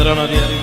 جرانا ديالي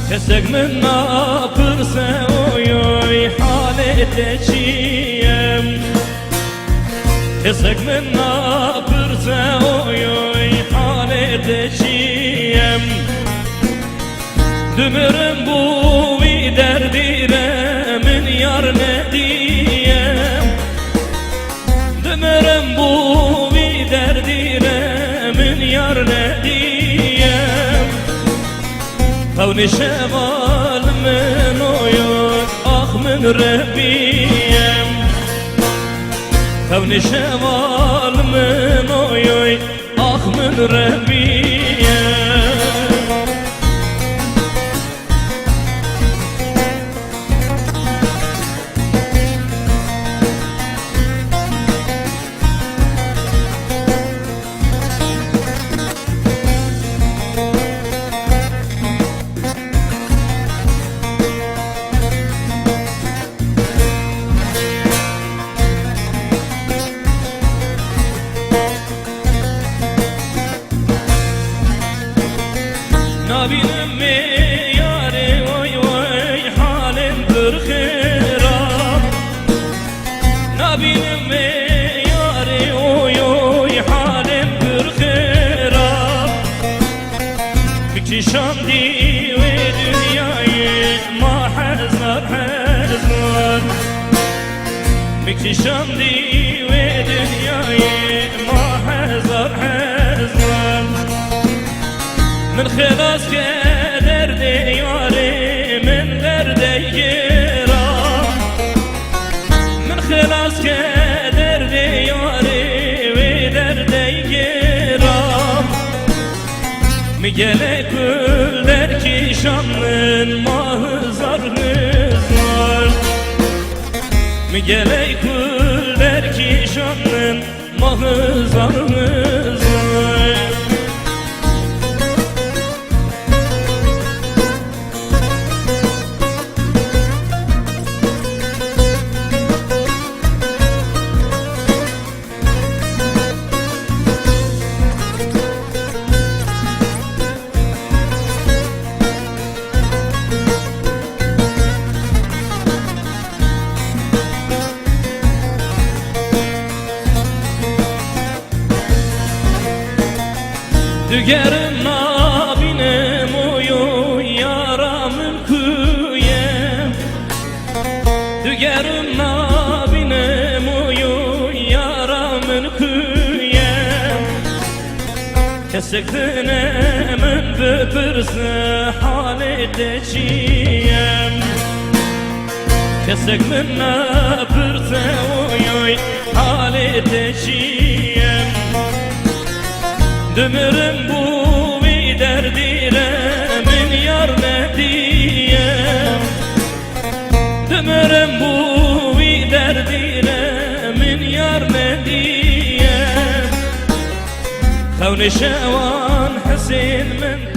Kesek min napırsa oy oy haleteciyem Kesek min napırsa oy oy haleteciyem Dümürüm bu derdiremin yar ne diyem Dümürüm bu derdiremin yar ne diyem Kavni şeval min oy ah min rebiyem Kavni şeval min oy ah min rebiyem Nabinim mi yâri oy oy halim pırxirab Nabinim mi yâri oy oy halim pırxirab Mikişandi ve dünyayı ma hazar hazar Mikişandi ve dünyayı ma hazar hazar من خلاص كدرد ياري من درد يرام من خلاص كدرد ياري ودرد يرام مجلي كل دركي شامن ما هزار هزار مجلي كل دركي شامن ما هزار هزار Dügerim nabinem oy oy yaramın kuyem Dügerim nabinem oy oy yaramın kuyem Kesektin emin böpürse haleteciyem Kesek min napırsa oy oy haleteciyem Dümürüm bu derdiremin yar ne diyem Dümürüm bu derdiremin yar ne diyem Kavni şevan Hüseyin min